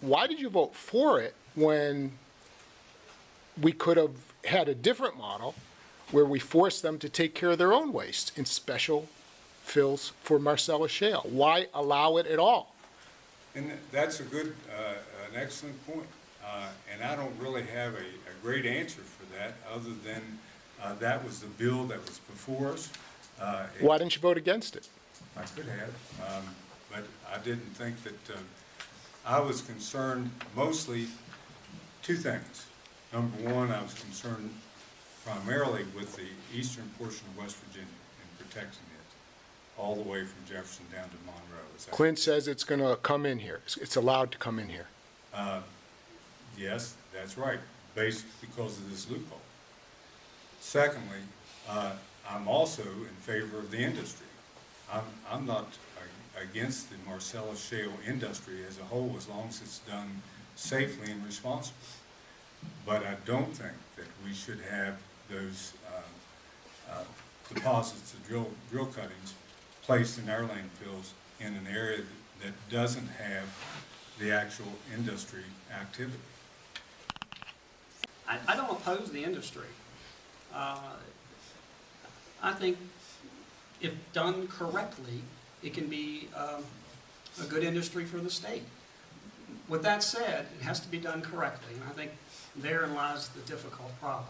why did you vote for it when we could have had a different model where we forced them to take care of their own waste in special fills for Marcellus shale? Why allow it at all? And that's a good, an excellent point. And I don't really have a great answer for that, other than that was the bill that was before us. Why didn't you vote against it? I could have, but I didn't think that, I was concerned mostly two things. Number one, I was concerned primarily with the eastern portion of West Virginia and protecting it all the way from Jefferson down to Monroe. Clint says it's going to come in here. It's allowed to come in here. Yes, that's right, based because of this loophole. Secondly, I'm also in favor of the industry. I'm not against the Marcellus shale industry as a whole, as long as it's done safely and responsibly. But I don't think that we should have those deposits of drill cuttings placed in our landfills in an area that doesn't have the actual industry activity. I don't oppose the industry. I think if done correctly, it can be a good industry for the state. With that said, it has to be done correctly, and I think therein lies the difficult problem.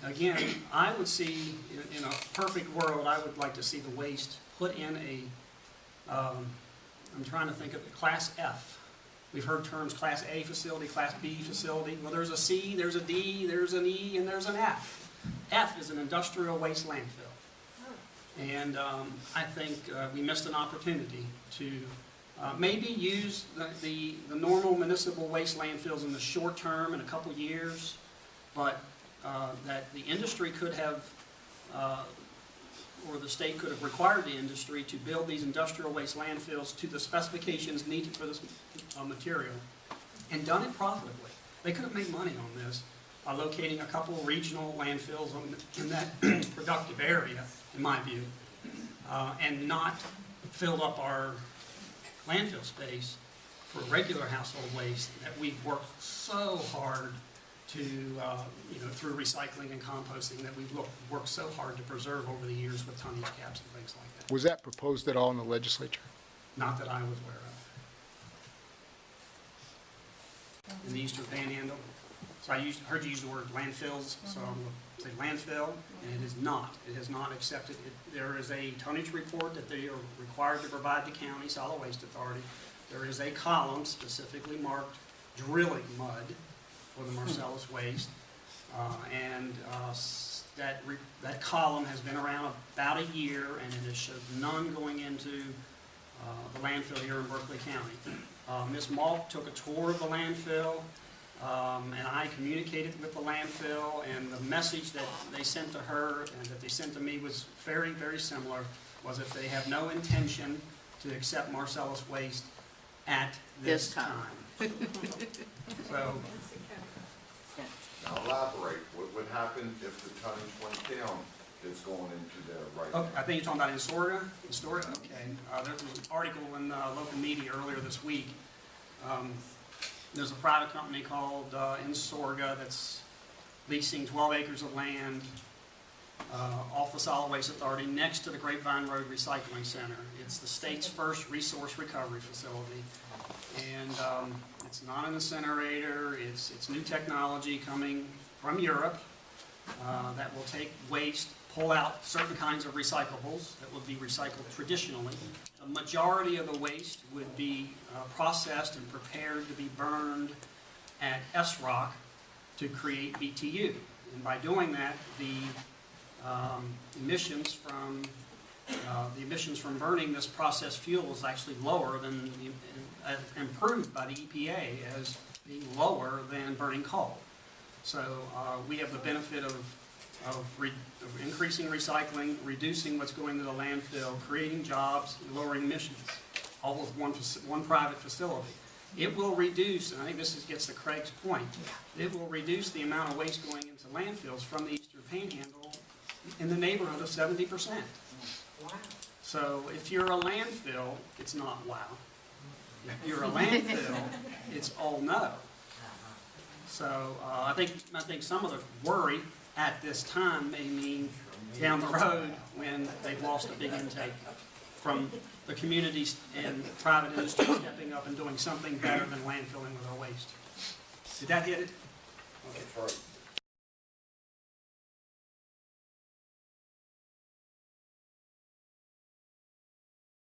Again, I would see, in a perfect world, I would like to see the waste put in a, I'm trying to think of it, Class F. We've heard terms Class A facility, Class B facility. Well, there's a C, there's a D, there's an E, and there's an F. F is an industrial waste landfill. And I think we missed an opportunity to maybe use the normal municipal waste landfills in the short term, in a couple years, but that the industry could have, or the state could have required the industry to build these industrial waste landfills to the specifications needed for this material, and done it profitably. They could have made money on this by locating a couple of regional landfills in that productive area, in my view, and not filled up our landfill space for regular household waste that we've worked so hard to, through recycling and composting, that we've worked so hard to preserve over the years with tonnage caps and things like that. Was that proposed at all in the legislature? Not that I was aware of. In the Eastern Panhandle. So I heard you use the word landfills, so I'm going to say landfill, and it is not. It has not accepted it. There is a tonnage report that they are required to provide the county solid waste authority. There is a column specifically marked drilling mud for the Marcellus waste, and that column has been around about a year, and it has showed none going into the landfill here in Berkeley County. Ms. Malk took a tour of the landfill, and I communicated with the landfill, and the message that they sent to her and that they sent to me was very, very similar, was that they have no intention to accept Marcellus waste at this time. So, now elaborate. What would happen if the tonnage went down that's going into there right now? I think you're talking about Insorga? Okay. There was an article in local media earlier this week. There's a private company called Insorga that's leasing 12 acres of land off the Solid Waste Authority next to the Grapevine Road Recycling Center. It's the state's first resource recovery facility. And it's not an incinerator. It's new technology coming from Europe that will take waste, pull out certain kinds of recyclables that would be recycled traditionally. The majority of the waste would be processed and prepared to be burned at SROC to create BTU. And by doing that, the emissions from burning this processed fuel is actually lower than, improved by the EPA as being lower than burning coal. So we have the benefit of increasing recycling, reducing what's going to the landfill, creating jobs, and lowering emissions, all with one private facility. It will reduce, and I think this gets to Craig's point, it will reduce the amount of waste going into landfills from the Eastern Panhandle in the neighborhood of 70%. Wow. So if you're a landfill, it's not wow. If you're a landfill, it's all no. So I think some of the worry at this time may mean down the road when they've lost a big intake from the communities and private industry stepping up and doing something better than landfilling with our waste. Did that hit it? That's right.